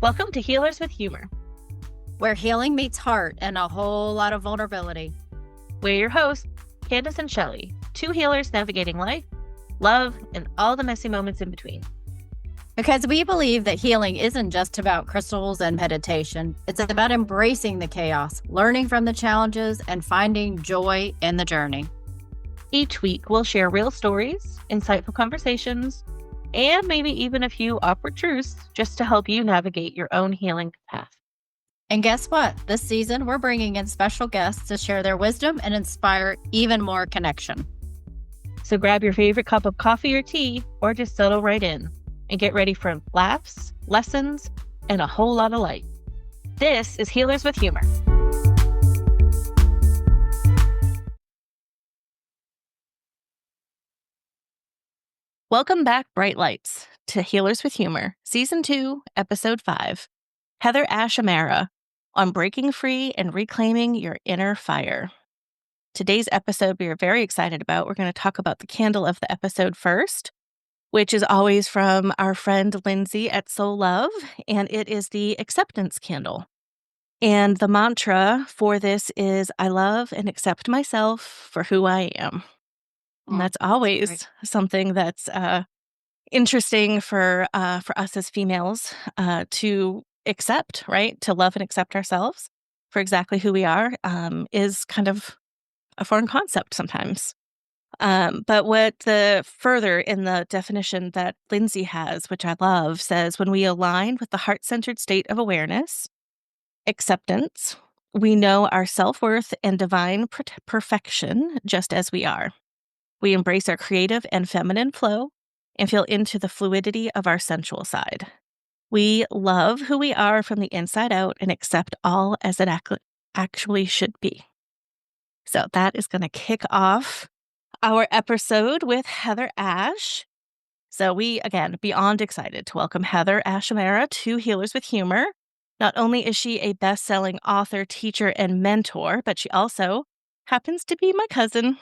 Welcome to Healers with Humor. Where healing meets heart and a whole lot of vulnerability. We're your hosts, Candice and Shelly, two healers navigating life, love, and all the messy moments in between. Because we believe that healing isn't just about crystals and meditation. It's about embracing the chaos, learning from the challenges, and finding joy in the journey. Each week, we'll share real stories, insightful conversations, and maybe even a few awkward truths just to help you navigate your own healing path. And guess what? This season, we're bringing in special guests to share their wisdom and inspire even more connection. So grab your favorite cup of coffee or tea, or just settle right in and get ready for laughs, lessons, and a whole lot of light. This is Healers with Humor. Welcome back, Bright Lights, to Healers with Humor, Season 2, Episode 5, HeatherAsh Amara, on breaking free and reclaiming your inner fire. Today's episode we are very excited about. We're going to talk about the candle of the episode first, which is always from our friend Lindsay at Soul Love, and it is the acceptance candle. And the mantra for this is, I love and accept myself for who I am. And that's always something that's interesting for us as females to accept, right? To love and accept ourselves for exactly who we are is kind of a foreign concept sometimes. But what the further in the definition that Lindsay has, which I love, says when we align with the heart-centered state of awareness, acceptance, we know our self-worth and divine perfection just as we are. We embrace our creative and feminine flow and feel into the fluidity of our sensual side. We love who we are from the inside out and accept all as it actually should be. So that is going to kick off our episode with HeatherAsh. So we, again, beyond excited to welcome HeatherAsh Amara to Healers with Humor. Not only is she a best-selling author, teacher, and mentor, but she also happens to be my cousin.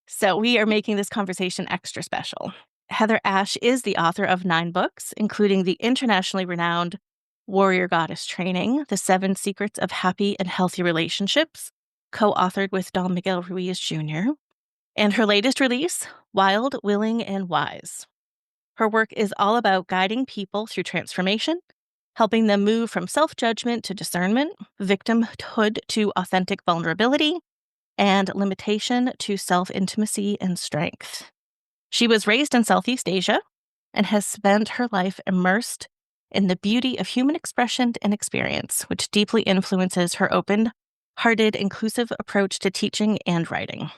So we are making this conversation extra special. HeatherAsh is the author of 9 books, including the internationally renowned Warrior Goddess Training, The 7 Secrets of Happy and Healthy Relationships, co-authored with Don Miguel Ruiz Jr., and her latest release, Wild, Willing, and Wise. Her work is all about guiding people through transformation, helping them move from self-judgment to discernment, victimhood to authentic vulnerability, and limitation to self-intimacy and strength. She was raised in Southeast Asia and has spent her life immersed in the beauty of human expression and experience, which deeply influences her open-hearted, inclusive approach to teaching and writing.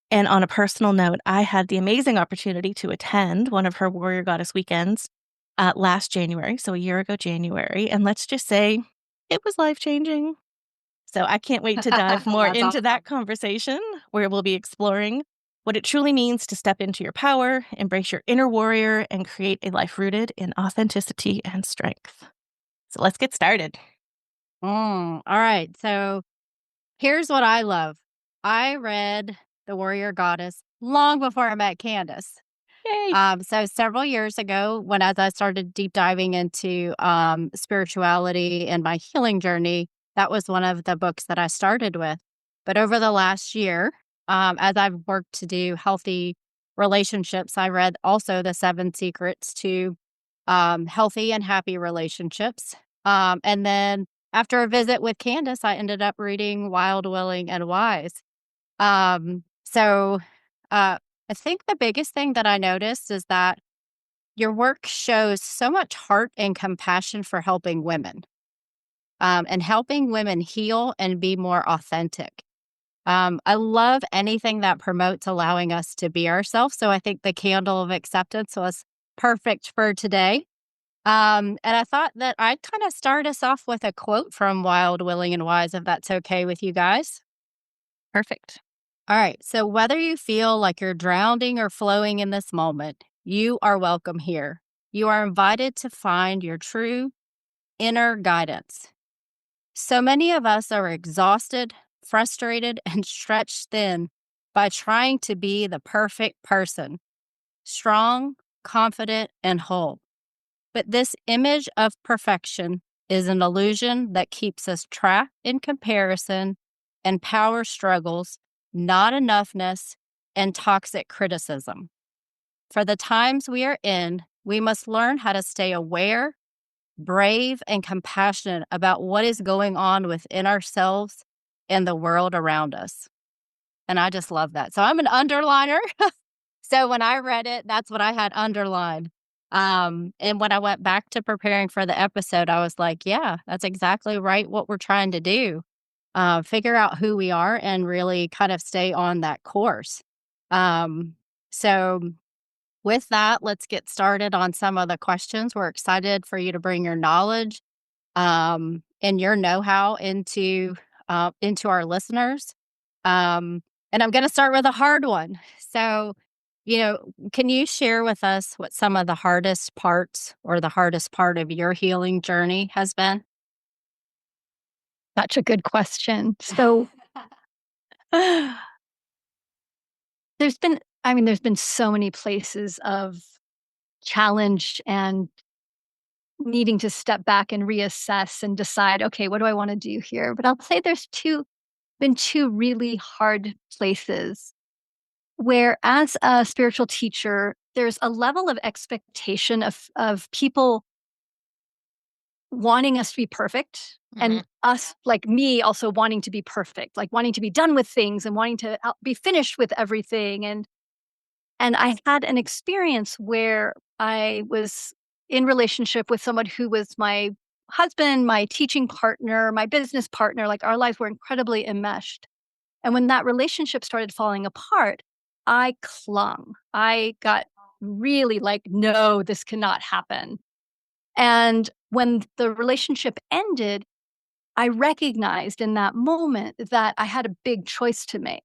And on a personal note, I had the amazing opportunity to attend one of her Warrior Goddess weekends last January, so a year ago January, and let's just say it was life-changing. So I can't wait to dive more into that conversation, where we'll be exploring what it truly means to step into your power, embrace your inner warrior, and create a life rooted in authenticity and strength. So let's get started. All right. So here's what I love. I read The Warrior Goddess long before I met Candice. Yay! So several years ago, as I started deep diving into spirituality and my healing journey, that was one of the books that I started with. But over the last year, as I've worked to do healthy relationships, I read also the 7 Secrets to Healthy and Happy Relationships. And then after a visit with Candice, I ended up reading Wild, Willing, and Wise. So I think the biggest thing that I noticed is that your work shows so much heart and compassion for helping women, and helping women heal and be more authentic. I love anything that promotes allowing us to be ourselves. So I think the candle of acceptance was perfect for today. And I thought that I'd kind of start us off with a quote from Wild, Willing, and Wise, if that's okay with you guys. Perfect. All right. So whether you feel like you're drowning or flowing in this moment, you are welcome here. You are invited to find your true inner guidance. So many of us are exhausted, frustrated, and stretched thin by trying to be the perfect person, strong, confident, and whole. But this image of perfection is an illusion that keeps us trapped in comparison and power struggles, not enoughness, and toxic criticism. For the times we are in, we must learn how to stay aware, brave, and compassionate about what is going on within ourselves and the world around us. And I just love that. So I'm an underliner. So when I read it, that's what I had underlined. And when I went back to preparing for the episode, I was like, yeah, that's exactly right. What we're trying to do, figure out who we are and really kind of stay on that course. So with that, let's get started on some of the questions. We're excited for you to bring your knowledge and your know-how into our listeners. And I'm going to start with a hard one. So, can you share with us what some of the hardest parts or the hardest part of your healing journey has been? Such a good question. So there's been so many places of challenge and needing to step back and reassess and decide, okay, what do I want to do here? But I'll say been two really hard places where as a spiritual teacher, there's a level of expectation of people wanting us to be perfect and us, like me, also wanting to be perfect, like wanting to be done with things and wanting to be finished with everything. And I had an experience where I was in relationship with someone who was my husband, my teaching partner, my business partner. Like our lives were incredibly enmeshed. And when that relationship started falling apart, I clung. I got really like, no, this cannot happen. And when the relationship ended, I recognized in that moment that I had a big choice to make,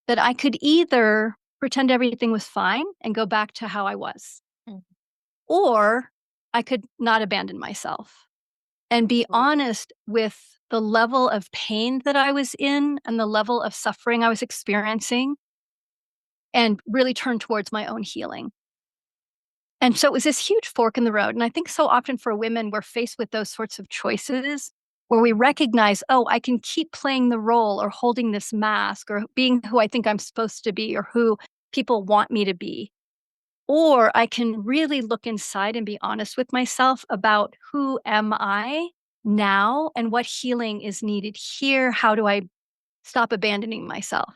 that I could either pretend everything was fine and go back to how I was, Mm. or I could not abandon myself and be honest with the level of pain that I was in and the level of suffering I was experiencing and really turn towards my own healing. And so it was this huge fork in the road. And I think so often for women, we're faced with those sorts of choices where we recognize, oh, I can keep playing the role or holding this mask or being who I think I'm supposed to be or who people want me to be. Or I can really look inside and be honest with myself about who am I now and what healing is needed here. How do I stop abandoning myself?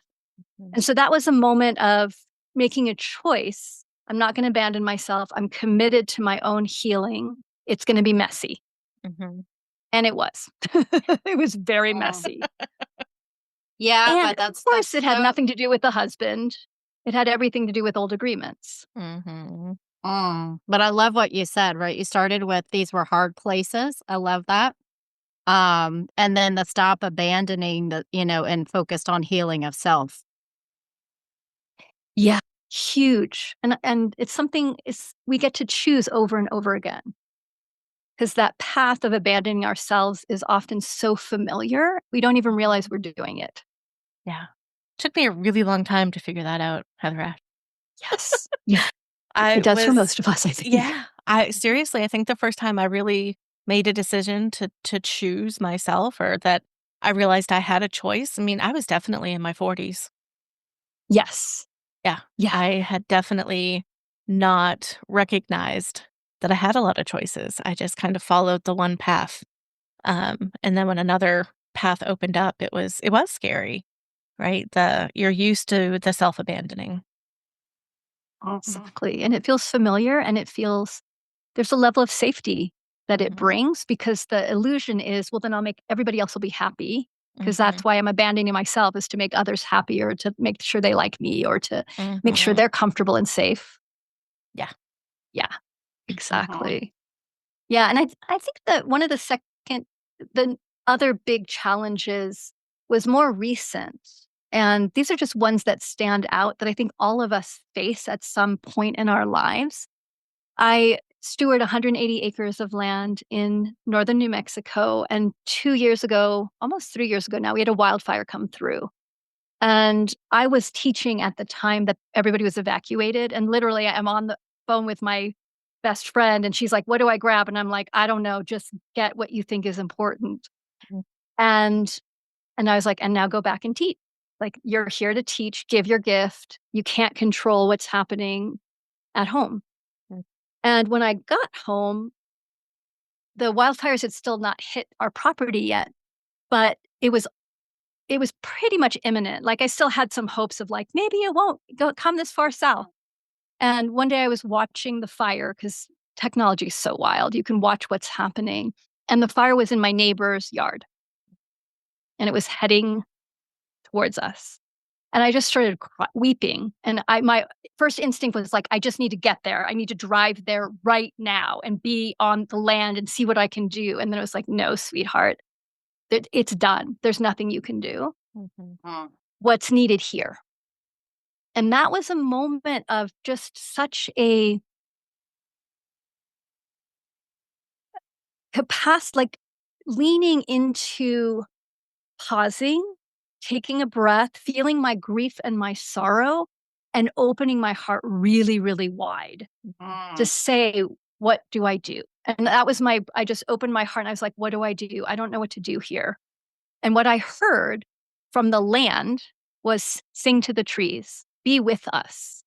And so that was a moment of making a choice. I'm not going to abandon myself. I'm committed to my own healing. It's going to be messy. Mm-hmm. And it was. It was very messy. Yeah, And but of course, it had nothing to do with the husband. It had everything to do with old agreements. Mm-hmm. But I love what you said, right? You started with these were hard places. I love that. And then the stop abandoning and focused on healing of self. Yeah, huge. And it's something we get to choose over and over again. Because that path of abandoning ourselves is often so familiar, we don't even realize we're doing it. Yeah. Took me a really long time to figure that out, HeatherAsh. Yes. Yeah. I It does for was most of us, I think. Yeah. I seriously, I think the first time I really made a decision to choose myself or that I realized I had a choice, I mean, I was definitely in my 40s. Yes. Yeah. Yeah. I had definitely not recognized that I had a lot of choices. I just kind of followed the one path. And then when another path opened up, it was scary, right? You're used to the self-abandoning. Exactly. And it feels familiar and there's a level of safety that it Mhm. brings because the illusion is, well, then I'll make everybody else will be happy because Mhm. that's why I'm abandoning myself is to make others happy or to make sure they like me or to make sure Mhm. they're comfortable and safe. Yeah. Yeah, exactly. Yeah, and I think that one of the other big challenges was more recent, and these are just ones that stand out that I think all of us face at some point in our lives. I steward 180 acres of land in northern New Mexico, and 2 years ago, almost 3 years ago now, we had a wildfire come through, and I was teaching at the time that everybody was evacuated, and literally, I'm on the phone with my best friend, and she's like, "What do I grab?" And I'm like, "I don't know, just get what you think is important." Mm. And I was like, "And now go back and teach. Like, you're here to teach, give your gift. You can't control what's happening at home." Mm. And when I got home, the wildfires had still not hit our property yet, but it was pretty much imminent. Like, I still had some hopes of, like, maybe it won't come this far south. And one day I was watching the fire because technology is so wild. You can watch what's happening. And the fire was in my neighbor's yard and it was heading towards us. And I just started weeping. And my first instinct was like, I just need to get there. I need to drive there right now and be on the land and see what I can do. And then it was like, no, sweetheart, it's done. There's nothing you can do. Mhm. What's needed here? And that was a moment of just such a like leaning into pausing, taking a breath, feeling my grief and my sorrow, and opening my heart really, really wide to say, what do I do? And that was I just opened my heart and I was like, what do I do? I don't know what to do here. And what I heard from the land was sing to the trees, be with us.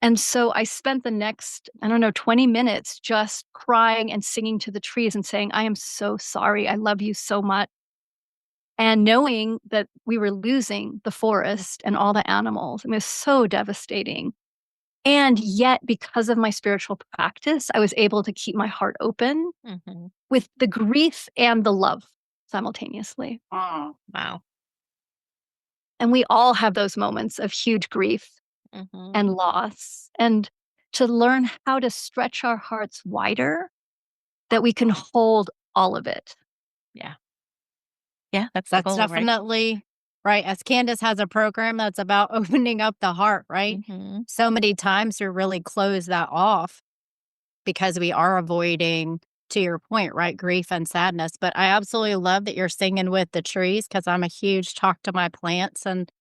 And so I spent the next, I don't know, 20 minutes just crying and singing to the trees and saying, I am so sorry. I love you so much. And knowing that we were losing the forest and all the animals, it was so devastating. And yet, because of my spiritual practice, I was able to keep my heart open Mhm. with the grief and the love simultaneously. Wow. And we all have those moments of huge grief Mhm. and loss. And to learn how to stretch our hearts wider, that we can hold all of it. Yeah. Yeah, that's the That's goal, right? definitely right. As Candice has a program that's about opening up the heart, right? Mhm. So many times we really close that off because we are avoiding, to your point, right? Grief and sadness. But I absolutely love that you're singing with the trees because I'm a huge talk to my plants. And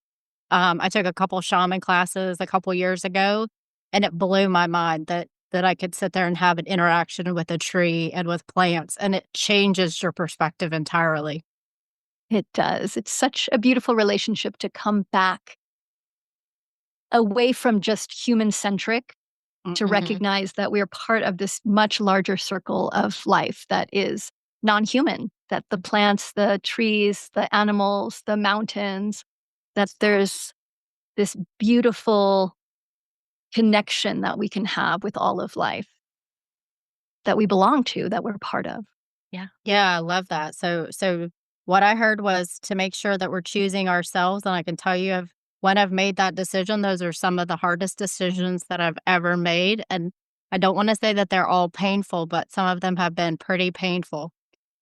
I took a couple shaman classes a couple years ago, and it blew my mind that I could sit there and have an interaction with a tree and with plants, and it changes your perspective entirely. It does. It's such a beautiful relationship to come back away from just human centric to Mhm. recognize that we are part of this much larger circle of life that is non-human, that the plants, the trees, the animals, the mountains, that there's this beautiful connection that we can have with all of life that we belong to, that we're part of. Yeah. Yeah, I love that. So what I heard was to make sure that we're choosing ourselves, and I can tell you when I've made that decision, those are some of the hardest decisions that I've ever made, and I don't wanna say that they're all painful, but some of them have been pretty painful.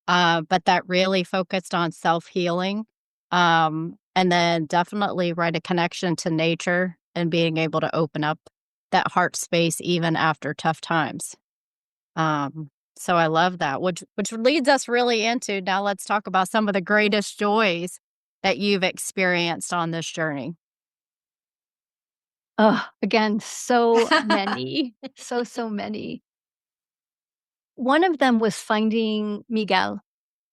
But that really focused on self-healing, and then definitely, right, a connection to nature and being able to open up that heart space even after tough times. So I love that, which leads us really into now let's talk about some of the greatest joys that you've experienced on this journey. Oh, again, so many, so many. One of them was finding Miguel,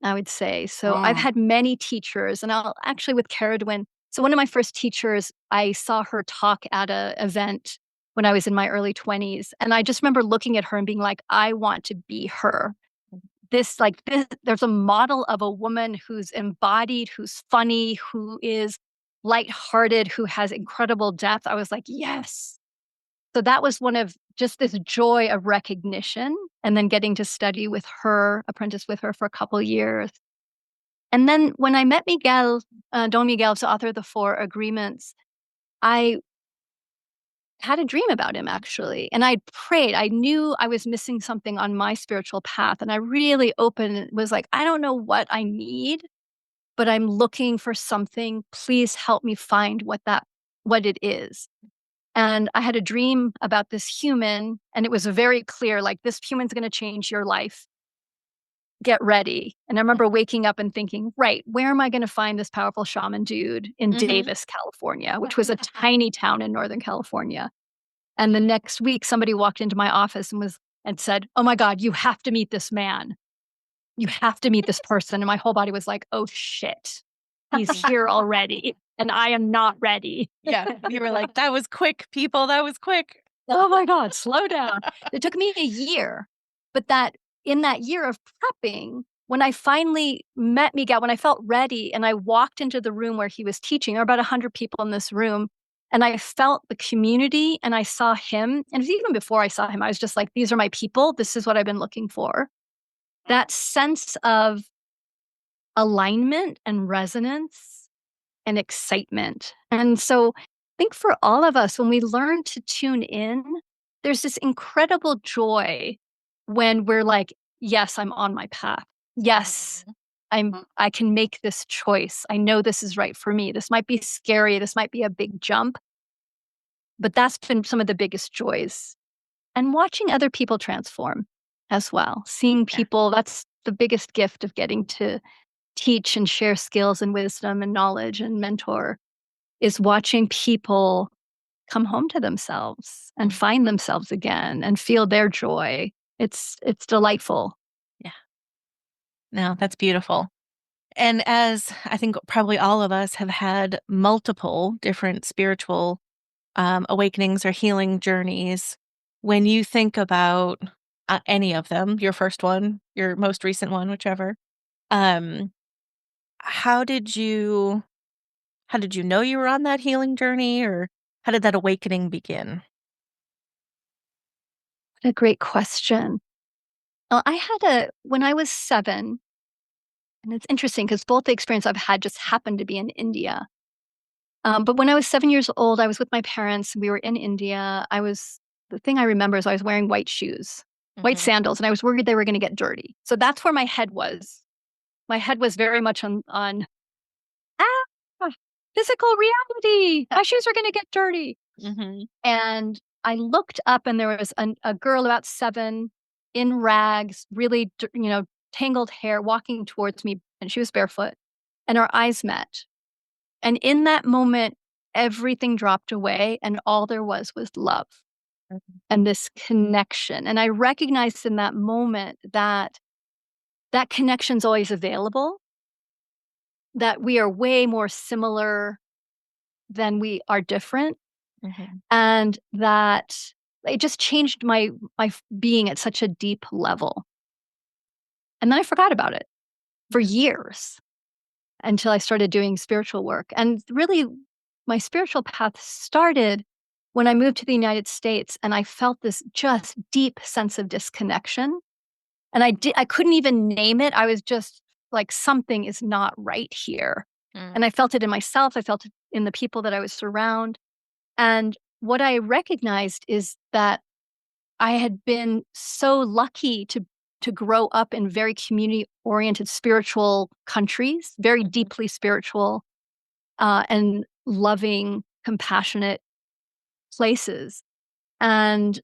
I would say. So I've Mm. had many teachers, and I'll actually with Caradwin. So one of my first teachers, I saw her talk at a event when I was in my early 20s, and I just remember looking at her and being like, I want to be her. This, there's a model of a woman who's embodied, who's funny, who is lighthearted, who has incredible depth. I was like, yes. So that was one of just this joy of recognition, and then getting to study with her, apprentice with her for a couple years. And then when I met Miguel, Don Miguel, the author of the Four Agreements, I had a dream about him actually. And I prayed. I knew I was missing something on my spiritual path. And I really opened, was like, I don't know what I need, but I'm looking for something. Please help me find what it is. And I had a dream about this human, and it was very clear, like, this human's gonna change your life. Get ready. And I remember waking up and thinking, right, where am I gonna find this powerful shaman dude in Mhm. Davis, California, which was a tiny town in Northern California. And the next week, somebody walked into my office and said, "Oh my God, you have to meet this man. You have to meet this person." And my whole body was like, "Oh shit, he's here already. And I am not ready." Yeah. You were like, that was quick, people. That was quick. Oh my God, slow down. It took me a year, but in that year of prepping, when I finally met Miguel, when I felt ready and I walked into the room where he was teaching, there were about 100 people in this room, and I felt the community and I saw him. And even before I saw him, I was just like, these are my people. This is what I've been looking for. That sense of alignment and resonance and excitement. And so I think for all of us, when we learn to tune in, there's this incredible joy when we're like, yes, I'm on my path. Yes, I can make this choice. I know this is right for me. This might be scary. This might be a big jump, but that's been some of the biggest joys. And watching other people transform as well. Seeing people, that's the biggest gift of getting to teach and share skills and wisdom and knowledge and mentor, is watching people come home to themselves and find themselves again and feel their joy. It's delightful. Yeah. No, that's beautiful. And as I think probably all of us have had multiple different spiritual awakenings or healing journeys, when you think about any of them, your first one, your most recent one, whichever, um, how did you know you were on that healing journey, or how did that awakening begin? What a great question. When I was 7, and it's interesting because both the experience I've had just happened to be in India. But when I was 7 years old, I was with my parents. We were in India. The thing I remember is I was wearing white shoes, white Mhm. sandals, and I was worried they were going to get dirty. So that's where my head was. My head was very much on ah, physical reality. My shoes are going to get dirty. Mhm. And I looked up, and there was a girl about 7 in rags, really, tangled hair, walking towards me, and she was barefoot, and our eyes met. And in that moment, everything dropped away, and all there was love Mhm. and this connection. And I recognized in that moment that that connection's always available, that we are way more similar than we are different, Mhm. and that it just changed my being at such a deep level. And then I forgot about it for years until I started doing spiritual work. And really, my spiritual path started when I moved to the United States, and I felt this just deep sense of disconnection. And I couldn't even name it. I was just like, something is not right here. Mm. And I felt it in myself. I felt it in the people that I was around. And what I recognized is that I had been so lucky to grow up in very community-oriented spiritual countries, very Mhm. deeply spiritual, and loving, compassionate places. And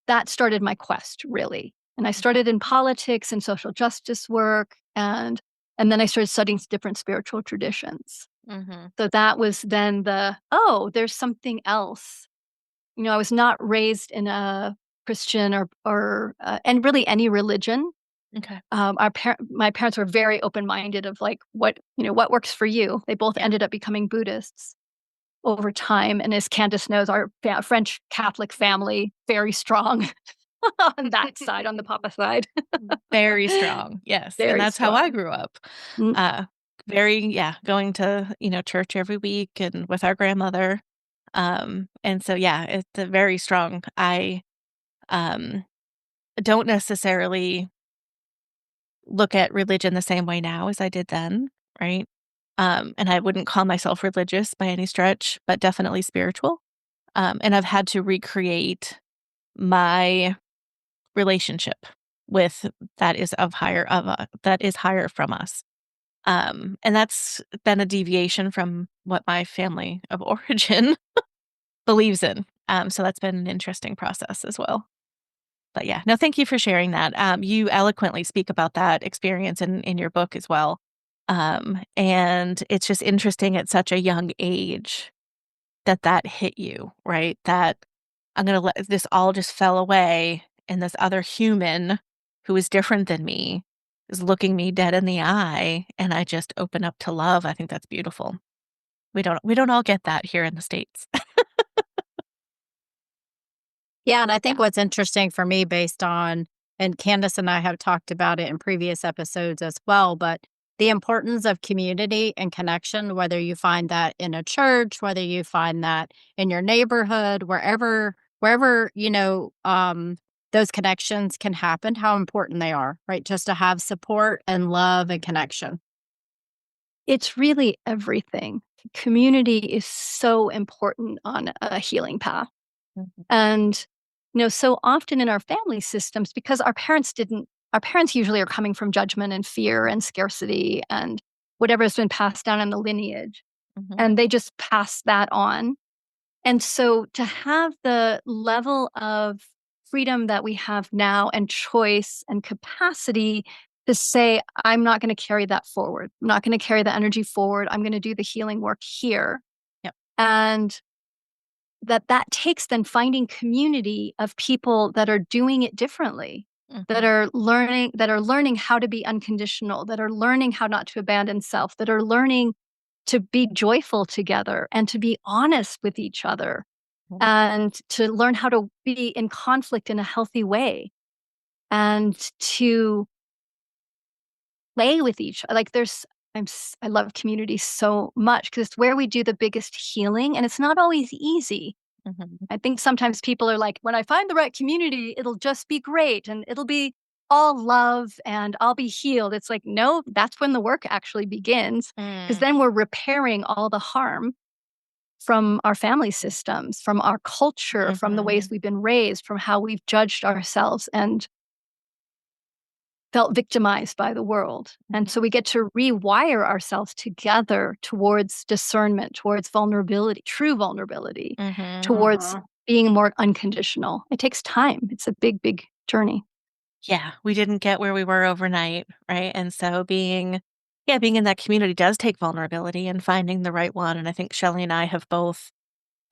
that started my quest, really. And I started in politics and social justice work, and then I started studying different spiritual traditions. Mhm. So that was then there's something else. I was not raised in a Christian and really any religion. Okay. My parents were very open-minded of like, what works for you. They both Yeah. ended up becoming Buddhists over time. And as Candice knows, our French Catholic family, very strong on that side, on the papa side, Very strong. Yes. And very that's how I strong. grew up. Mm, Uh, going to, church every week and with our grandmother. And so, yeah, it's a very strong. I um, don't necessarily look at religion the same way now as I did then, right? And I wouldn't call myself religious by any stretch, but definitely spiritual. And I've had to recreate my relationship with that is higher from us. And that's been a deviation from what my family of origin believes in. So that's been an interesting process as well. But yeah, no, thank you for sharing that. You eloquently speak about that experience in your book as well. And it's just interesting at such a young age that hit you, right? That I'm gonna let this all just fell away, and this other human who is different than me is looking me dead in the eye, and I just open up to love. I think that's beautiful. We don't all get that here in the States. Yeah, and I think what's interesting for me based on and Candice and I have talked about it in previous episodes as well, but the importance of community and connection, whether you find that in a church, whether you find that in your neighborhood, wherever, those connections can happen, how important they are, right? Just to have support and love and connection. It's really everything. Community is so important on a healing path. Mhm, And, so often in our family systems, because our parents usually are coming from judgment and fear and scarcity and whatever has been passed down in the lineage, mhm, and they just pass that on. And so to have the level of freedom that we have now and choice and capacity to say, I'm not going to carry that forward. I'm not going to carry the energy forward. I'm going to do the healing work here. yep, And that takes then finding community of people that are doing it differently, mhm, that are learning how to be unconditional, that are learning how not to abandon self, that are learning to be joyful together and to be honest with each other mhm, and to learn how to be in conflict in a healthy way and to play with each like there's I love community so much because it's where we do the biggest healing and it's not always easy. mhm, I think sometimes people are like, when I find the right community, it'll just be great and it'll be all love and I'll be healed. It's like, no, that's when the work actually begins because mm, then we're repairing all the harm from our family systems, from our culture, from the ways mhm, we've been raised, from how we've judged ourselves and felt victimized by the world. And mhm, so we get to rewire ourselves together towards discernment, towards vulnerability, true vulnerability, mhm. towards being more unconditional. It takes time. It's a big, big journey. Yeah, we didn't get where we were overnight, right? And so being in that community does take vulnerability and finding the right one. And I think Shelly and I have both,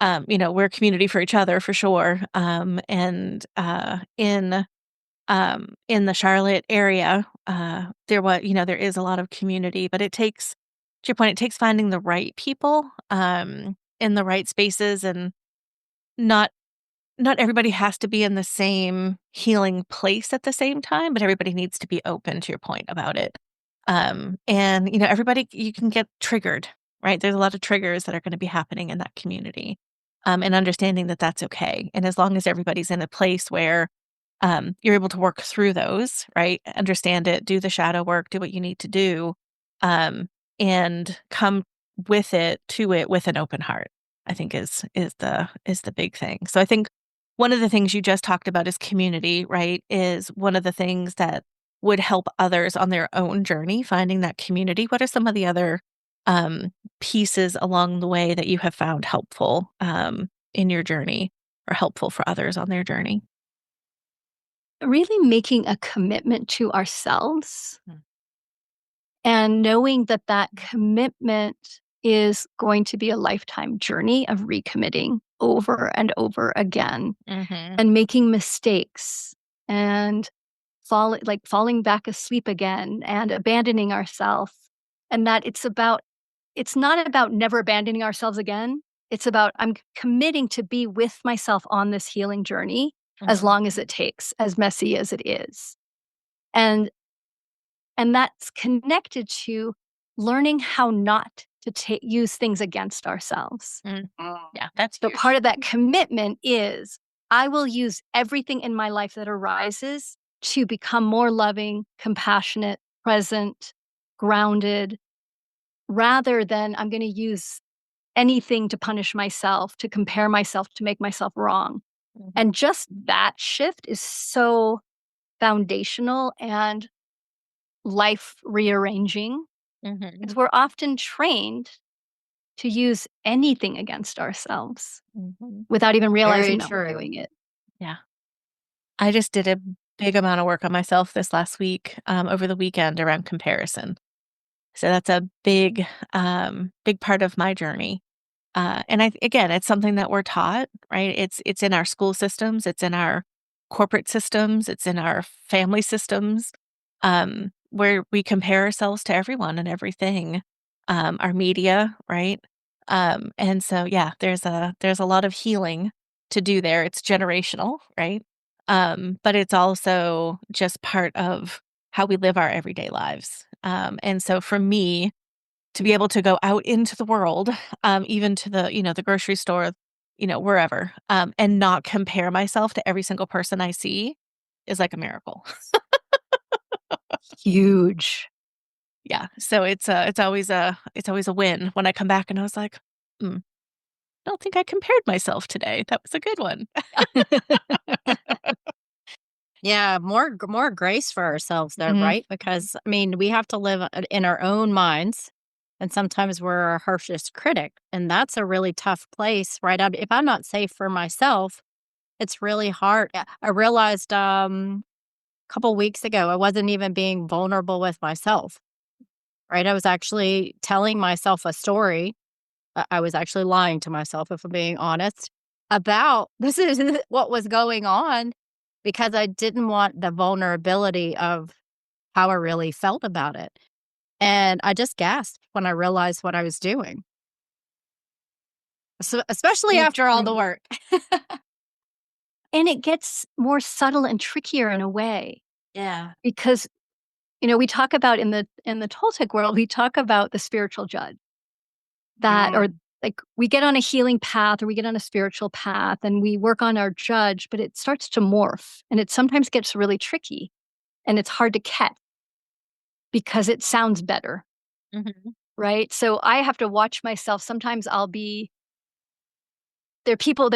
we're a community for each other for sure. In the Charlotte area, there is a lot of community, but it takes, to your point, it takes finding the right people, in the right spaces and not not everybody has to be in the same healing place at the same time, but everybody needs to be open to your point about it. And everybody you can get triggered, right? There's a lot of triggers that are going to be happening in that community. And understanding that that's okay. And as long as everybody's in a place where you're able to work through those, right? Understand it, do the shadow work, do what you need to do, um, and come to it with an open heart. I think is the big thing. So I think one of the things you just talked about is community, right? Is one of the things that would help others on their own journey, finding that community. What are some of the other um, pieces along the way that you have found helpful in your journey or helpful for others on their journey? Really making a commitment to ourselves Mm. and knowing that that commitment is going to be a lifetime journey of recommitting over and over again Mhm, and making mistakes and falling back asleep again and abandoning ourselves and that it's not about never abandoning ourselves again. It's about I'm committing to be with myself on this healing journey as mhm, long as it takes, as messy as it is. And that's connected to learning how not to use things against ourselves. mm. Yeah, that's So part huge. of that commitment is I will use everything in my life that arises to become more loving, compassionate, present, grounded, rather than I'm going to use anything to punish myself, to compare myself, to make myself wrong. Mhm, And just that shift is so foundational and life rearranging mhm, because we're often trained to use anything against ourselves mhm. without even Very realizing that we're true. doing it. Yeah. I just did a big amount of work on myself this last week, over the weekend around comparison. So that's a big part of my journey. And again, it's something that we're taught, right? It's in our school systems, it's in our corporate systems, it's in our family systems, where we compare ourselves to everyone and everything, our media, right? And so, yeah, there's a lot of healing to do there. It's generational, right? But it's also just part of how we live our everyday lives. And so for me, to be able to go out into the world, even to the grocery store, wherever, and not compare myself to every single person I see is like a miracle. Huge. Yeah. So it's always a win when I come back and I was like, "Hmm, I don't think I compared myself today. That was a good one." Yeah, more grace for ourselves though, Mhm. right? Because I mean, we have to live in our own minds, and sometimes we're our harshest critic, and that's a really tough place, right? If I'm not safe for myself, it's really hard. Yeah, I realized a couple weeks ago I wasn't even being vulnerable with myself, right? I was actually telling myself a story. I was actually lying to myself, if I'm being honest, about this is what was going on because I didn't want the vulnerability of how I really felt about it. And I just gasped when I realized what I was doing, especially So after all the true. work. And it gets more subtle and trickier in a way Yeah. because, we talk about in the Toltec world, we talk about the spiritual judge that or Mm. like we get on a healing path or we get on a spiritual path and we work on our judge, but it starts to morph and it sometimes gets really tricky and it's hard to catch because it sounds better, Mhm. right? So I have to watch myself. Sometimes there are people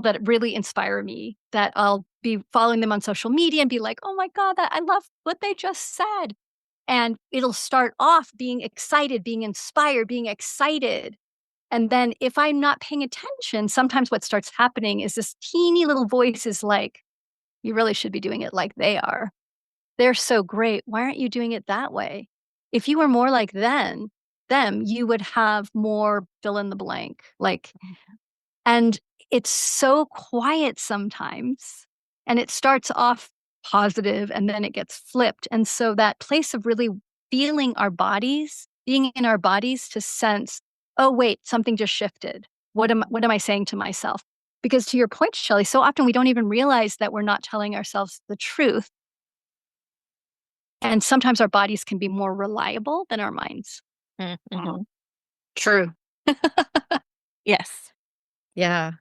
that really inspire me that I'll be following them on social media and be like, "Oh my god, I love what they just said." And it'll start off being excited, being inspired, being excited. And then if I'm not paying attention, sometimes what starts happening is this teeny little voice is like, "You really should be doing it like they are. They're so great. Why aren't you doing it that way? If you were more like them, you would have more fill in the blank." Like, and it's so quiet sometimes, and it starts off positive and then it gets flipped. And so that place of really feeling our bodies, being in our bodies to sense, "Oh, wait, something just shifted. What am I saying to myself?" Because to your point, Shelley, so often we don't even realize that we're not telling ourselves the truth. And sometimes our bodies can be more reliable than our minds. Mm, Mm. mhm. True. Yes. Yeah.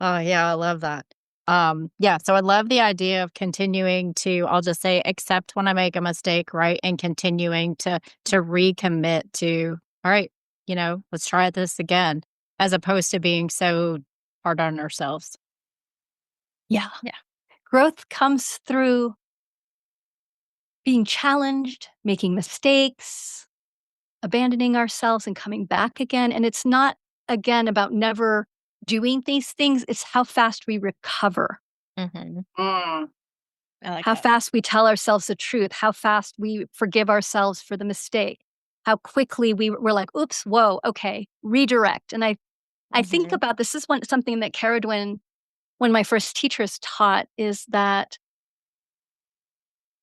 Oh, yeah, I love that. Yeah, so I love the idea of continuing to, I'll just say, accept when I make a mistake, right? And continuing to recommit to, all right, let's try this again, as opposed to being so hard on ourselves. Yeah. Yeah. Growth comes through being challenged, making mistakes, abandoning ourselves and coming back again. And it's not, again, about never doing these things, it's how fast we recover, Mhm. Mm. I like how that. fast we tell ourselves the truth, how fast we forgive ourselves for the mistake, how quickly we're like, oops, whoa, okay, redirect. And I think Mhm. about this is something that Caradwin, one of my first teachers, taught is that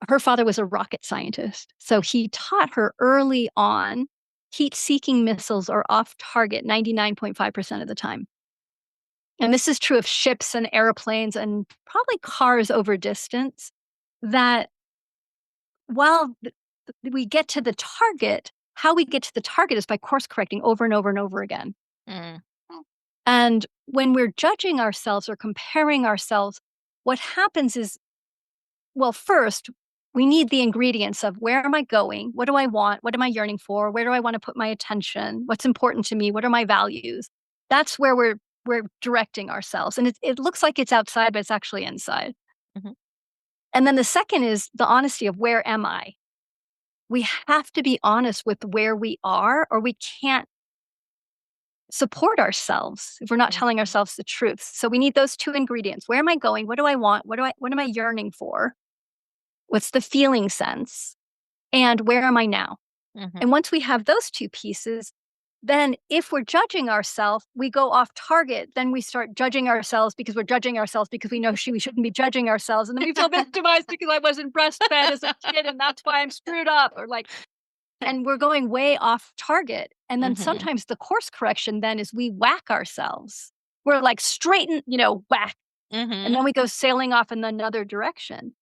her father was a rocket scientist. So he taught her early on heat seeking missiles are off target 99.5% of the time. And this is true of ships and airplanes and probably cars over distance. That while we get to the target, how we get to the target is by course correcting over and over and over again. Mm. And when we're judging ourselves or comparing ourselves, what happens is, well, first, we need the ingredients of where am I going? What do I want? What am I yearning for? Where do I want to put my attention? What's important to me? What are my values? That's where we're directing ourselves. And it looks like it's outside, but it's actually inside. Mhm. And then the second is the honesty of where am I? We have to be honest with where we are, or we can't support ourselves if we're not telling Mhm. ourselves the truth. So we need those two ingredients. Where am I going? What do I want? What am I yearning for? What's the feeling sense? And where am I now? Mhm. And once we have those two pieces, then if we're judging ourselves, we go off target. Then we start judging ourselves because we're judging ourselves because we know we shouldn't be judging ourselves. And then we feel victimized because I wasn't breastfed as a kid and that's why I'm screwed up. Or like, and we're going way off target. And then sometimes the course correction then is we whack ourselves. We're like straighten, whack. And then we go sailing off in another direction.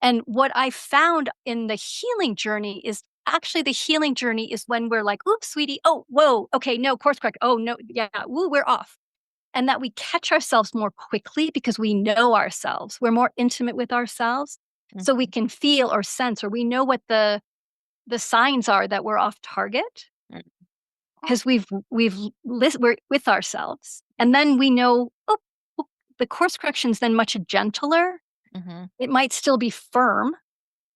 And what I found in the healing journey is actually the healing journey is when we're like, oops, sweetie. Oh, whoa. Okay. No, course correct. Oh, no. Yeah. Woo, we're off. And that we catch ourselves more quickly because we know ourselves. We're more intimate with ourselves. So we can feel or sense, or we know what the signs are that we're off target because we're with ourselves. And then we know, oh, the course correction is then much gentler. It might still be firm.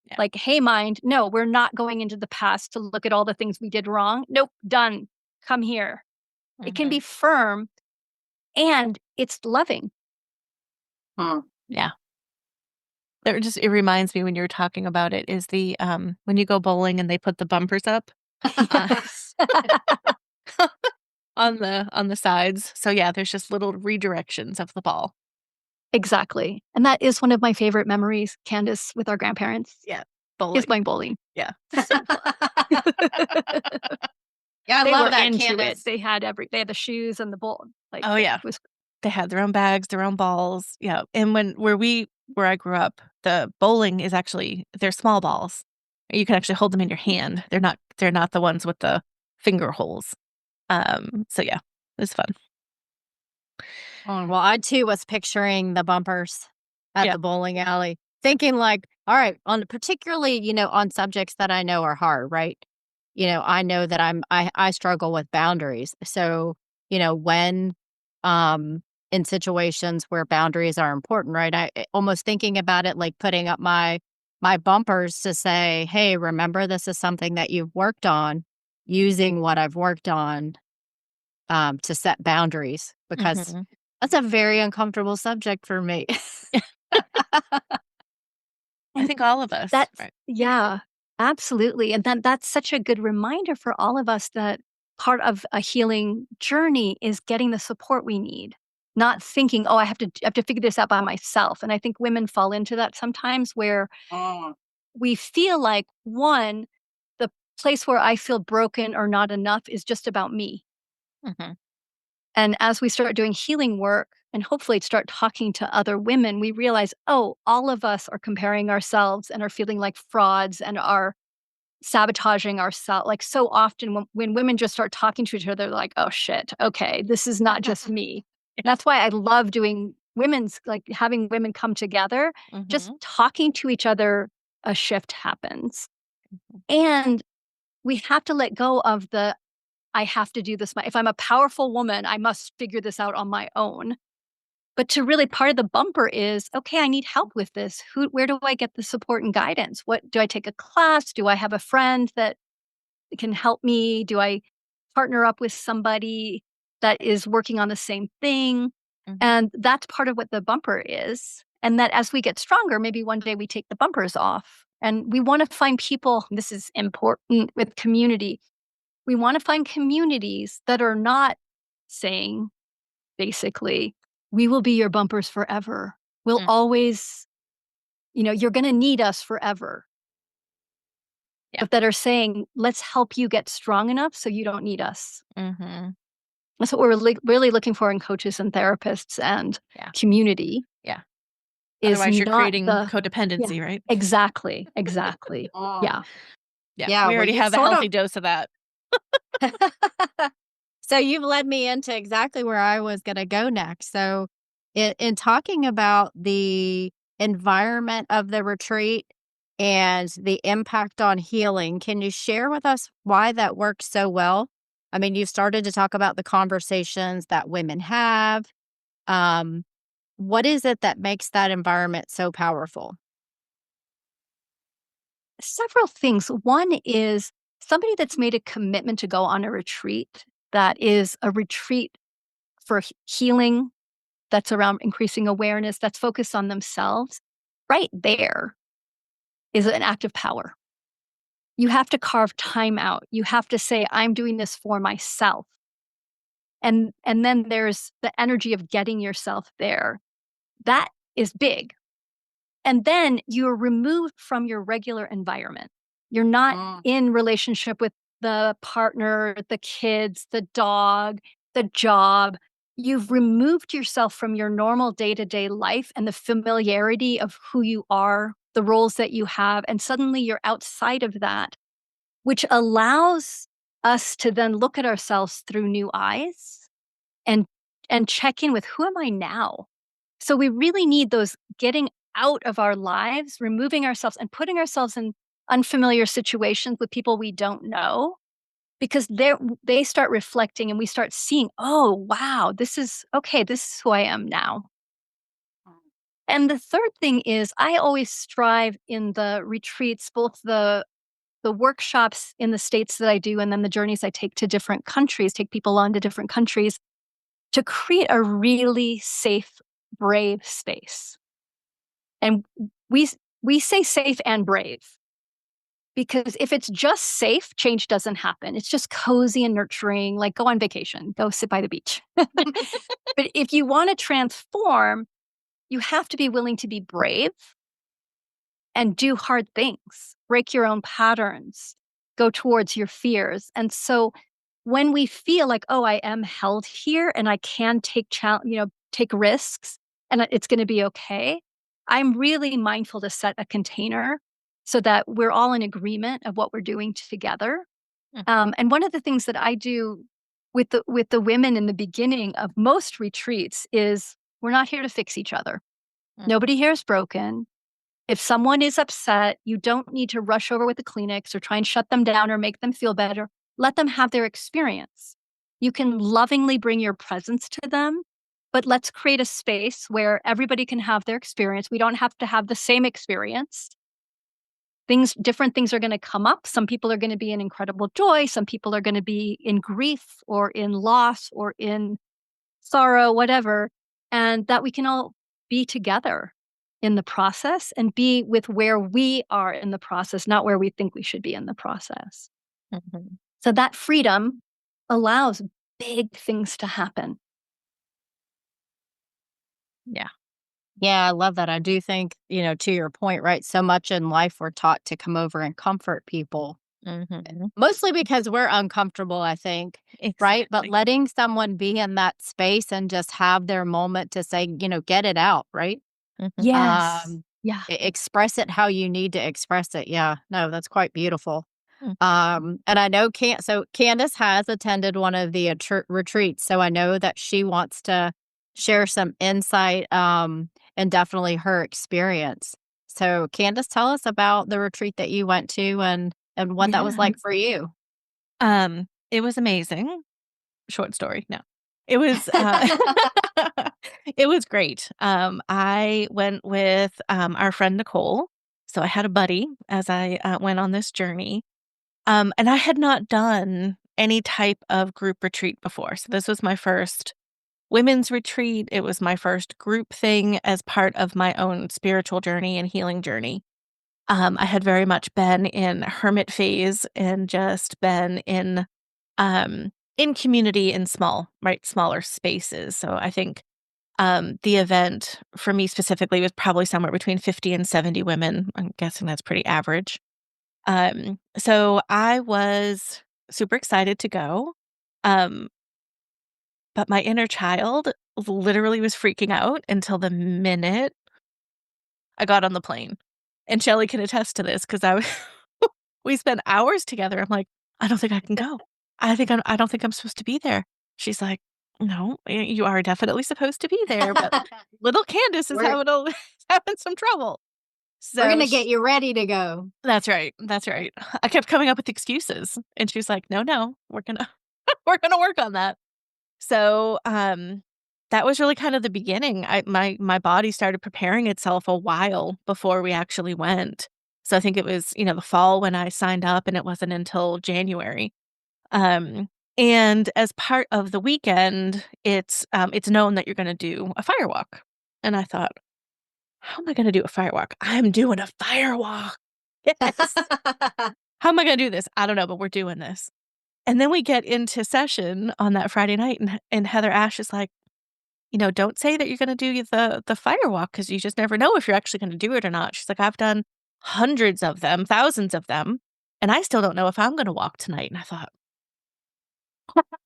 Yeah. Like, hey, mind, no, we're not going into the past to look at all the things we did wrong. Nope, done. Come here. It can be firm and it's loving. Yeah. It reminds me when you were talking about it is the when you go bowling and they put the bumpers up on the sides. So yeah, there's just little redirections of the ball. Exactly. And that is one of my favorite memories, Candice, with our grandparents. Yeah. Bowling. Is playing bowling. Yeah. Yeah, I they love were that, into Candice. it. They had the shoes and the bowl. Like, oh yeah. They had their own bags, their own balls. Yeah. And where I grew up, the bowling is actually, they're small balls. You can actually hold them in your hand. They're not the ones with the finger holes. So yeah, it was fun. Oh, well, I too was picturing the bumpers at the bowling alley, thinking like, all right, particularly, on subjects that I know are hard, right? I know that I struggle with boundaries. So, when in situations where boundaries are important, right? Almost thinking about it like putting up my bumpers to say, hey, remember this is something that you've worked on, using what I've worked on to set boundaries, because that's a very uncomfortable subject for me. I think all of us. Right. Yeah, absolutely. And that's such a good reminder for all of us that part of a healing journey is getting the support we need, not thinking, oh, I have to figure this out by myself. And I think women fall into that sometimes where we feel like, one, the place where I feel broken or not enough is just about me. And as we start doing healing work and hopefully start talking to other women, we realize, oh, all of us are comparing ourselves and are feeling like frauds and are sabotaging ourselves. Like so often when women just start talking to each other, they're like, oh shit, okay, this is not just me. And that's why I love doing like having women come together, just talking to each other, a shift happens. And we have to let go of I have to do this. If I'm a powerful woman, I must figure this out on my own. But to really part of the bumper is, okay, I need help with this. Where do I get the support and guidance? What do I take a class? Do I have a friend that can help me? Do I partner up with somebody that is working on the same thing? And that's part of what the bumper is. And that as we get stronger, maybe one day we take the bumpers off. And we want to find people, this is important with community. We want to find communities that are not saying, basically, we will be your bumpers forever. We'll always, you're going to need us forever. Yeah. But that are saying, let's help you get strong enough so you don't need us. That's what we're really looking for in coaches and therapists and community. Yeah. Otherwise, you're creating codependency, right? Exactly. Exactly. Yeah. Yeah. We already have a healthy dose of that. So you've led me into exactly where I was going to go next. So in talking about the environment of the retreat and the impact on healing, can you share with us why that works so well? I mean, you started to talk about the conversations that women have. What is it that makes that environment so powerful? Several things. One is somebody that's made a commitment to go on a retreat that is a retreat for healing, that's around increasing awareness, that's focused on themselves. Right there is an act of power. You have to carve time out. You have to say, I'm doing this for myself. And then there's the energy of getting yourself there. That is big. And then you're removed from your regular environment. You're not in relationship with the partner, the kids, the dog, the job. You've removed yourself from your normal day-to-day life and the familiarity of who you are, the roles that you have, and suddenly you're outside of that, which allows us to then look at ourselves through new eyes and check in with, who am I now? So we really need those getting out of our lives, removing ourselves and putting ourselves in unfamiliar situations with people we don't know, because they start reflecting and we start seeing, oh, wow, this is who I am now. And the third thing is, I always strive in the retreats, both the workshops in the states that I do, and then the journeys I take to different countries, take people on to different countries, to create a really safe, brave space. And we say safe and brave, because if it's just safe, change doesn't happen. It's just cozy and nurturing, like go on vacation, go sit by the beach. But if you want to transform, you have to be willing to be brave and do hard things, break your own patterns, go towards your fears. And so when we feel like, oh, I am held here and I can take risks and it's going to be okay, I'm really mindful to set a container so that we're all in agreement of what we're doing together. And one of the things that I do with the women in the beginning of most retreats is, we're not here to fix each other. Nobody here is broken. If someone is upset, you don't need to rush over with the Kleenex or try and shut them down or make them feel better. Let them have their experience. You can lovingly bring your presence to them, but let's create a space where everybody can have their experience. We don't have to have the same experience. Different things are going to come up. Some people are going to be in incredible joy. Some people are going to be in grief or in loss or in sorrow, whatever. And that we can all be together in the process and be with where we are in the process, not where we think we should be in the process. Mm-hmm. So that freedom allows big things to happen. Yeah. Yeah, I love that. I do think, to your point, right? So much in life we're taught to come over and comfort people, Mm-hmm. mostly because we're uncomfortable, I think, right? But Exactly. letting someone be in that space and just have their moment to say, get it out, right? Mm-hmm. Yes. Yeah. Express it how you need to express it. Yeah, no, that's quite beautiful. Mm. And I know Candice has attended one of the retreats, so I know that she wants to share some insight, and definitely her experience. So Candice, tell us about the retreat that you went to and what that was Yeah. like for you. It was amazing. Short story. No. It was it was great. I went with our friend Nicole. So I had a buddy as I went on this journey. And I had not done any type of group retreat before. So this was my first women's retreat. It was my first group thing as part of my own spiritual journey and healing journey. I had very much been in hermit phase and just been in community in smaller spaces. So I think the event for me specifically was probably somewhere between 50 and 70 women. I'm guessing that's pretty average. So I was super excited to go. Um, but my inner child literally was freaking out until the minute I got on the plane. And Shelly can attest to this because we spent hours together. I'm like, I don't think I can go. I don't think I'm supposed to be there. She's like, no, you are definitely supposed to be there, but little Candace is We're having some trouble. we're So gonna get you ready to go. that's right. That's right. I kept coming up with excuses, and she's like, "No, no, we're gonna we're gonna work on that." So, that was really kind of the beginning. My body started preparing itself a while before we actually went. So I think it was, the fall when I signed up, and it wasn't until January. Um, and as part of the weekend, it's known that you're gonna do a fire walk. And I thought, "How am I gonna do a fire walk? I'm doing a fire walk." Yes. How am I gonna do this? I don't know, but we're doing this. And then we get into session on that Friday night, and Heather Ash is like, "Don't say that you're gonna do the fire walk because you just never know if you're actually gonna do it or not." She's like, "I've done hundreds of them, thousands of them, and I still don't know if I'm gonna walk tonight." And I thought,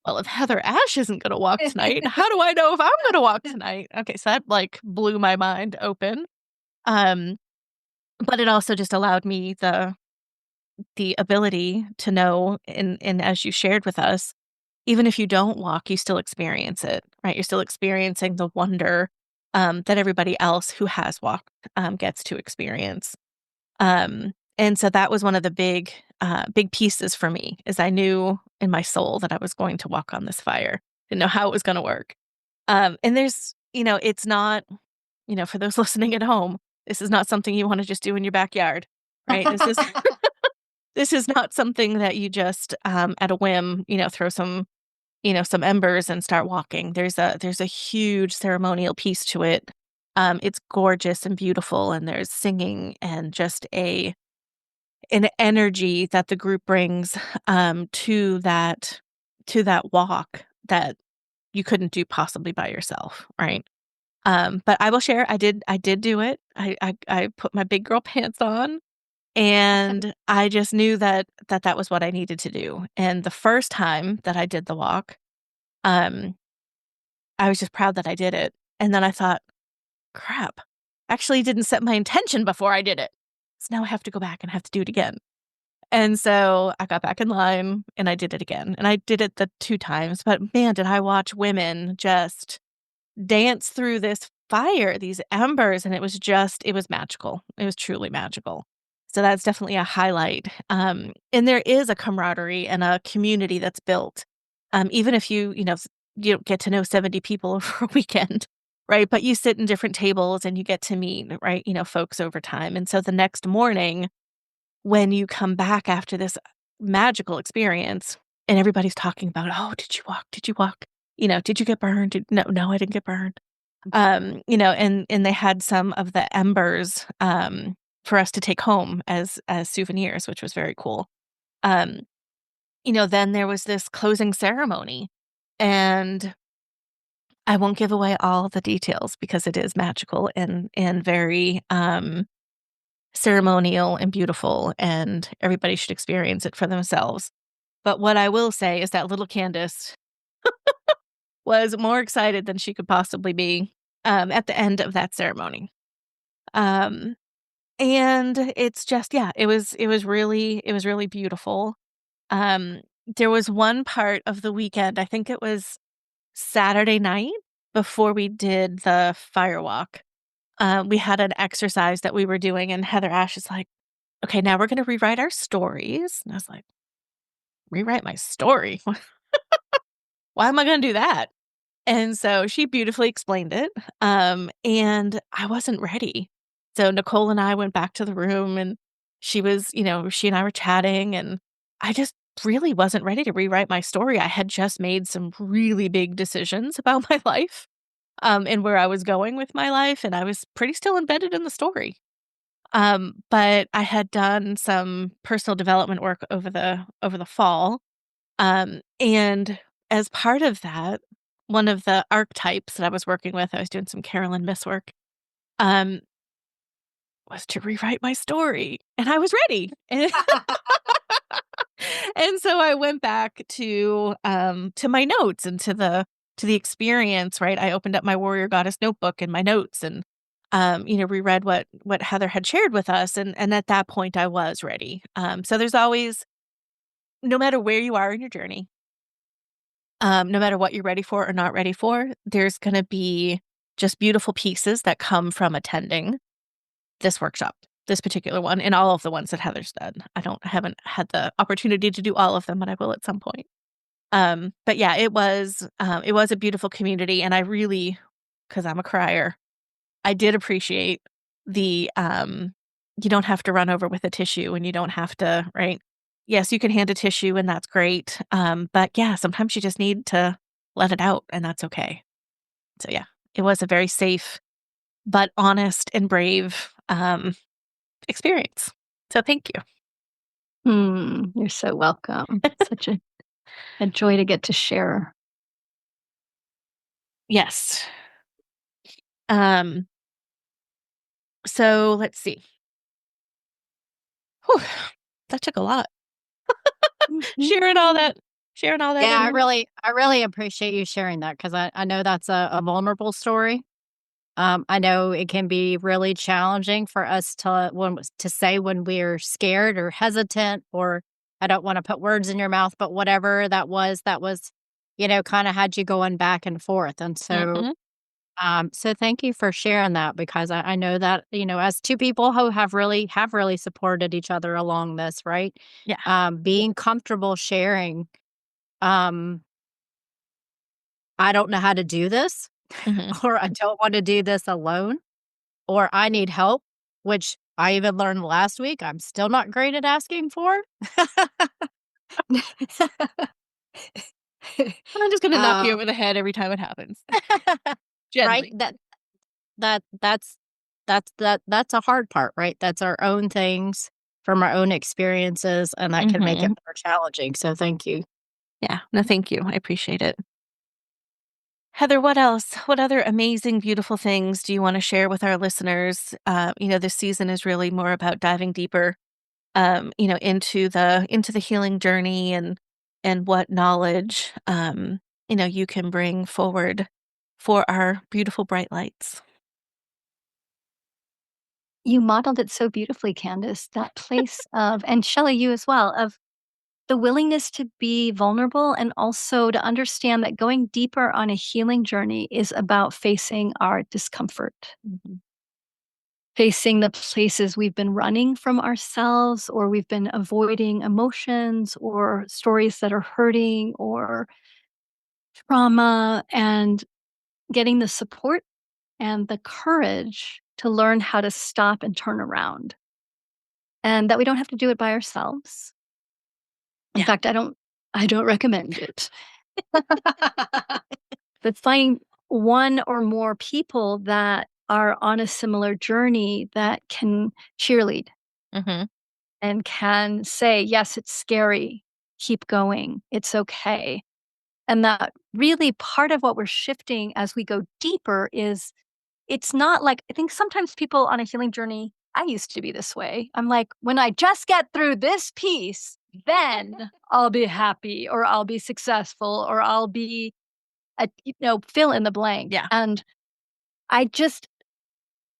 "Well, if Heather Ash isn't gonna walk tonight, how do I know if I'm gonna walk tonight?" Okay, so that, like, blew my mind open. Um, but it also just allowed me the ability to know, and as you shared with us, even if you don't walk, you still experience it, right? You're still experiencing the wonder, that everybody else who has walked, gets to experience. And so that was one of the big pieces for me, is I knew in my soul that I was going to walk on this fire. Didn't know how it was gonna work. And it's not, for those listening at home, this is not something you wanna just do in your backyard, right? This is not something that you just, at a whim, throw some embers and start walking. There's a huge ceremonial piece to it. It's gorgeous and beautiful, and there's singing and just an energy that the group brings, to that walk that you couldn't do possibly by yourself, right? But I will share, I did do it. I put my big girl pants on, and I just knew that was what I needed to do. And the first time that I did the walk, um, I was just proud that I did it. And then I thought, "Crap, actually didn't set my intention before I did it. So now I have to go back and have to do it again." And so I got back in line and I did it again. And I did it the 2 times, but man, did I watch women just dance through this fire, these embers, and it was magical. It was truly magical. So that's definitely a highlight. And there is a camaraderie and a community that's built. Even if you don't get to know 70 people over a weekend, right? But you sit in different tables and you get to meet, right, folks over time. And so the next morning, when you come back after this magical experience and everybody's talking about, "Oh, did you walk? Did you walk? Did you get burned? No, no, I didn't get burned." And they had some of the embers, for us to take home as souvenirs, which was very cool. Um, then there was this closing ceremony, and I won't give away all the details because it is magical and very, ceremonial and beautiful, and everybody should experience it for themselves. But what I will say is that little Candice was more excited than she could possibly be, at the end of that ceremony. Um, and it's just, yeah, it was really beautiful. Um, there was one part of the weekend, I think it was Saturday night before we did the fire walk. We had an exercise that we were doing, and Heather Ash is like, "Okay, now we're gonna rewrite our stories." And I was like, "Rewrite my story? Why am I gonna do that?" And so she beautifully explained it, and I wasn't ready. So Nicole and I went back to the room, and she and I were chatting, and I just really wasn't ready to rewrite my story. I had just made some really big decisions about my life, and where I was going with my life, and I was pretty still embedded in the story. But I had done some personal development work over the fall, and as part of that, one of the archetypes that I was working with, I was doing some Carolyn Miss work, um, was to rewrite my story, and I was ready. And so I went back to my notes and to the experience, right? I opened up my Warrior Goddess notebook and my notes, and reread what Heather had shared with us, and at that point I was ready. So there's always, no matter where you are in your journey, no matter what you're ready for or not ready for, there's gonna be just beautiful pieces that come from attending this workshop, this particular one, and all of the ones that Heather's done. I haven't had the opportunity to do all of them, but I will at some point. But yeah, it was a beautiful community, and I really, because 'cause I'm a crier, I did appreciate you don't have to run over with a tissue, and you don't have to, right? Yes, you can hand a tissue, and that's great, but yeah, sometimes you just need to let it out, and that's okay. So yeah, it was a very safe but honest and brave, experience. So thank you. You're so welcome. Such a joy to get to share. Yes. Um, so let's see. Whew, that took a lot. Sharing all Mhm. that sharing all that Yeah, in I really appreciate you sharing that because I know that's a vulnerable story. I know it can be really challenging for us to say when we're scared or hesitant, or I don't want to put words in your mouth, but whatever that was, kind of had you going back and forth. And so, Mhm. so thank you for sharing that because I know that, as two people who have really supported each other along this, right? Yeah. Being comfortable sharing, um, I don't know how to do this, Mhm. or I don't want to do this alone, or I need help, which I even learned last week I'm still not great at asking for. I'm just gonna knock you Um, over the head every time it happens. right? Gently. That that's that's a hard part, right? That's our own things from our own experiences, and that can make it Mhm. more challenging. So thank you. Yeah. No, thank you. I appreciate it. Heather, what else? What other amazing, beautiful things do you wanna share with our listeners? This season is really more about diving deeper, into the healing journey and what knowledge, you can bring forward for our beautiful bright lights. You modeled it so beautifully, Candice, that place of and Shelley, you as well, of the willingness to be vulnerable and also to understand that going deeper on a healing journey is about facing our discomfort, Mhm. facing the places we've been running from ourselves or we've been avoiding emotions or stories that are hurting or trauma, and getting the support and the courage to learn how to stop and turn around, and that we don't have to do it by ourselves. In Yeah. fact, I don't recommend it. But finding one or more people that are on a similar journey that can cheerlead Mhm. and can say, "Yes, it's scary. Keep going. It's okay." And that really part of what we're shifting as we go deeper is it's not like I think sometimes people on a healing journey, I used to be this way. I'm like, when I just get through this piece, then I'll be happy or I'll be successful or I'll be fill in the blank. Yeah. And I just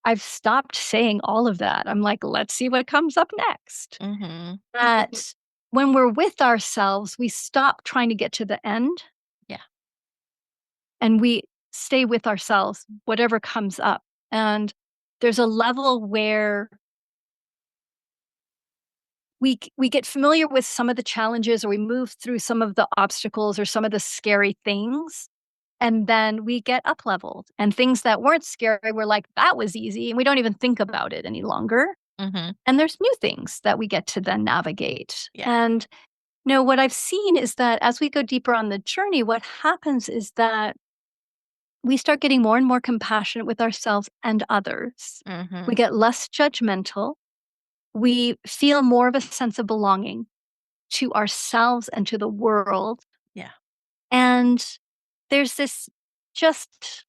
I've stopped saying all of that. I'm like, let's see what comes up next. Mhm. That when we're with ourselves, we stop trying to get to the end Yeah. and we stay with ourselves, whatever comes up. And there's a level where we get familiar with some of the challenges or we move through some of the obstacles or some of the scary things, and then we get up leveled and things that weren't scary, we're like, that was easy, and we don't even think about it any longer. Mhm. And there's new things that we get to then navigate. Yeah. And what I've seen is that as we go deeper on the journey, what happens is that we start getting more and more compassionate with ourselves and others. We Mhm. get less judgmental. We feel more of a sense of belonging to ourselves and to the world. Yeah. And there's this just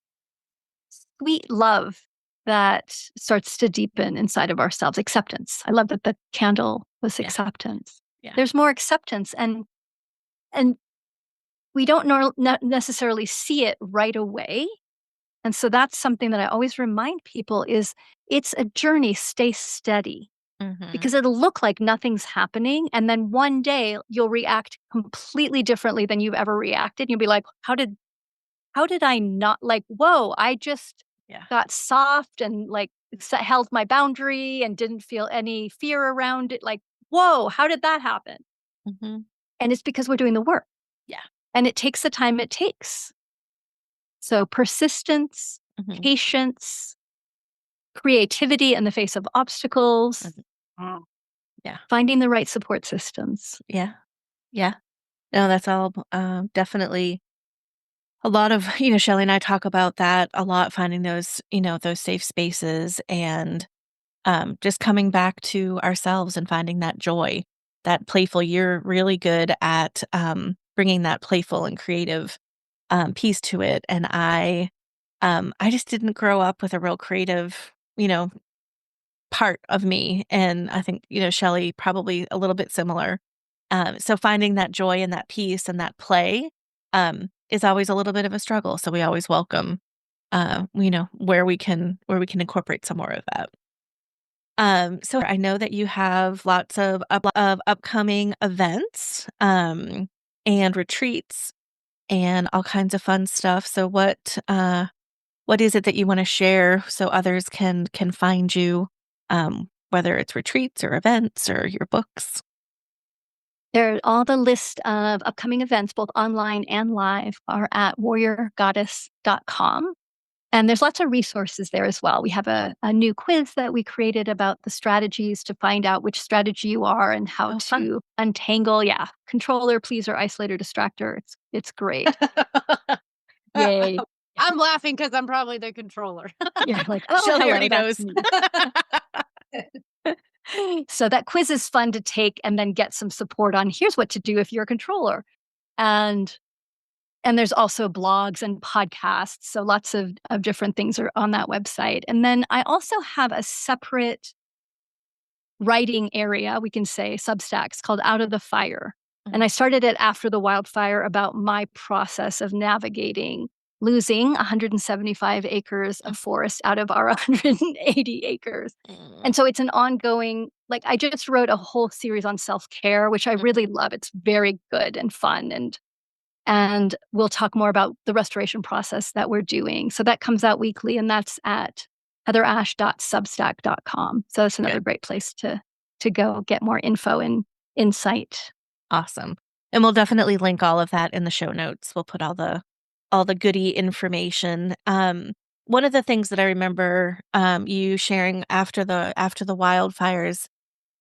sweet love that starts to deepen inside of ourselves. Acceptance. I love that the candle was Yeah. acceptance. Yeah. There's more acceptance, and we don't not necessarily see it right away. And so that's something that I always remind people is it's a journey. Stay steady Mhm. because it'll look like nothing's happening. And then one day you'll react completely differently than you've ever reacted. You'll be like, how did I not like, whoa, I just Yeah. got soft and like held my boundary and didn't feel any fear around it. Like, whoa, how did that happen? Mhm. And it's because we're doing the work Yeah. and it takes the time it takes. So persistence, Mhm. patience, creativity in the face of obstacles, Mhm. Yeah. finding the right support systems. Yeah. Yeah. No, that's all, definitely a lot of Shelley and I talk about that a lot, finding those safe spaces and, just coming back to ourselves and finding that joy. that playful. You're really good at bringing that playful and creative piece to it. And I just didn't grow up with a real creative, part of me. And I think, Shelly probably a little bit similar. So finding that joy and that peace and that play is always a little bit of a struggle. So we always welcome, where we can incorporate some more of that. So I know that you have lots of upcoming events and retreats and all kinds of fun stuff. So what is it that you want to share so others can find you, whether it's retreats or events or your books? All the list of upcoming events, both online and live, are at warriorgoddess.com. And there's lots of resources there as well. We have a new quiz that we created about the strategies to find out which strategy you are and how Fun. to untangle, controller, pleaser, isolator, distractor. It's great. Yay. I'm laughing because I'm probably the controller. Yeah, like, Shelly hello, already that's knows. me. So that quiz is fun to take and then get some support on here's what to do if you're a controller. And there's also blogs and podcasts. So lots of different things are on that website. And then I also have a separate writing area, we can say, Substacks, called Out of the Fire. And I started it after the wildfire about my process of navigating losing 175 acres of forest out of our 180 acres. And so it's an ongoing, like, I just wrote a whole series on self-care, which I really love. It's very good and fun. And we'll talk more about the restoration process that we're doing. So that comes out weekly, and that's at heatherash.substack.com. So that's another great place to go get more info and insight. Awesome. And we'll definitely link all of that in the show notes. We'll put all the goody information. One of the things that I remember you sharing after the wildfires,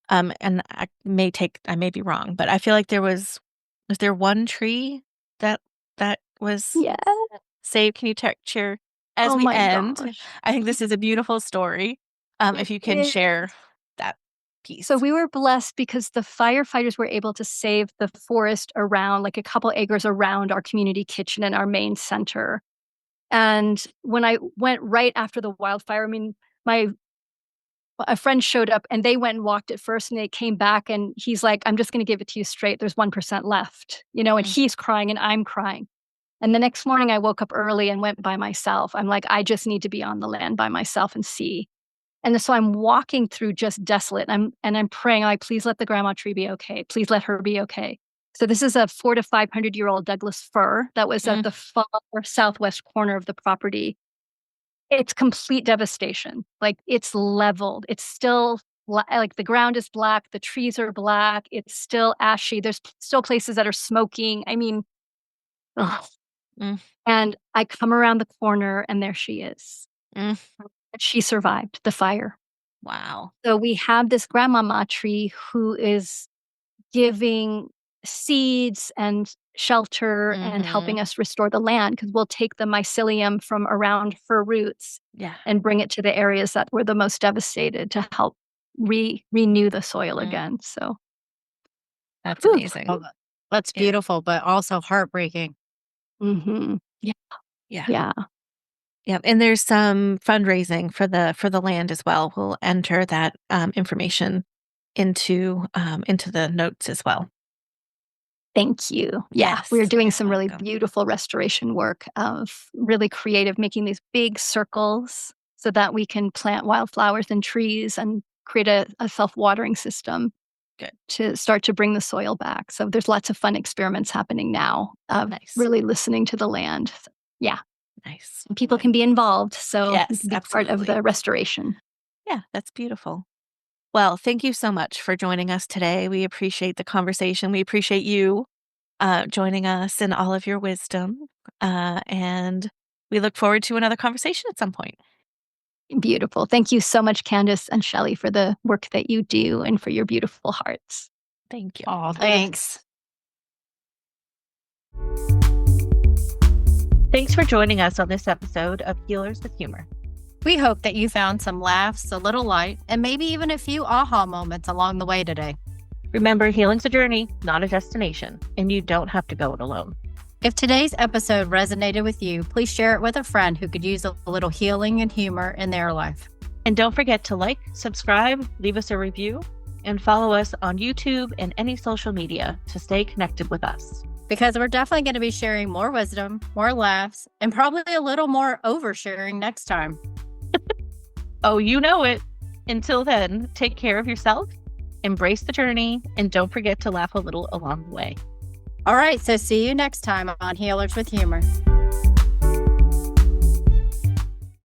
and I may be wrong, but I feel like was there one tree that was Yeah. saved? Can you share as Oh we my end? gosh. I think this is a beautiful story. If you can share that piece. So we were blessed because the firefighters were able to save the forest around, like a couple acres around our community kitchen and our main center. And when I went right after the wildfire, I mean, a friend showed up and they went and walked it first, and they came back and he's like, I'm just going to give it to you straight. There's 1% left, and he's crying and I'm crying. And the next morning I woke up early and went by myself. I'm like, I just need to be on the land by myself and see. And so I'm walking through just desolate. And I'm praying, like, please let the grandma tree be okay. Please let her be okay. So this is a 400 to 500-year-old Douglas fir that was at the far southwest corner of the property. It's complete devastation. Like, it's leveled. It's still like the ground is black. The trees are black. It's still ashy. There's still places that are smoking. I mean, ugh. And I come around the corner and there she is. She survived the fire. Wow. So we have this grandmama tree who is giving seeds and shelter and helping us restore the land, because we'll take the mycelium from around her roots and bring it to the areas that were the most devastated to help renew the soil again. So that's amazing. Oh, that's beautiful, but also heartbreaking. Yeah. Yeah, and there's some fundraising for the land as well. We'll enter that information into the notes as well. Thank you. Yes, we're doing you're some really welcome. beautiful restoration work of really creative, making these big circles so that we can plant wildflowers and trees and create a self-watering system to start to bring the soil back. So there's lots of fun experiments happening now of really listening to the land. Nice. And people can be involved, so Yes, you can be absolutely. part of the restoration. Yeah, that's beautiful. Well, thank you so much for joining us today. We appreciate the conversation. We appreciate you joining us and all of your wisdom. And we look forward to another conversation at some point. Beautiful. Thank you so much, Candice and Shelly, for the work that you do and for your beautiful hearts. Thank you. Oh, thanks. Thanks for joining us on this episode of Healers with Humor. We hope that you found some laughs, a little light, and maybe even a few aha moments along the way today. Remember, healing's a journey, not a destination, and you don't have to go it alone. If today's episode resonated with you, please share it with a friend who could use a little healing and humor in their life. And don't forget to like, subscribe, leave us a review, and follow us on YouTube and any social media to stay connected with us. Because we're definitely going to be sharing more wisdom, more laughs, and probably a little more oversharing next time. Oh, you know it. Until then, take care of yourself, embrace the journey, and don't forget to laugh a little along the way. All right, so see you next time on Healers with Humor.